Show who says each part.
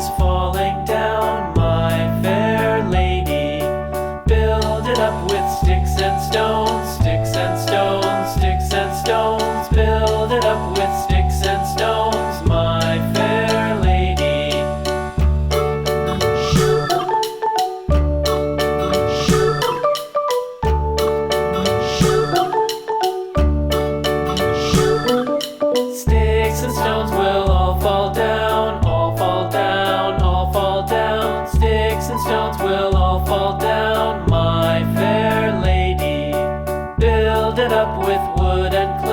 Speaker 1: is falling down, my fair lady. Build it up with sticks and stones, sticks and stones, sticks and stones. Build it up with sticks and stones, my fair lady. Sticks and stones will all fall down, all fall down, all fall down. Sticks and stones will all fall down, my fair lady. Build it up with wood and clay.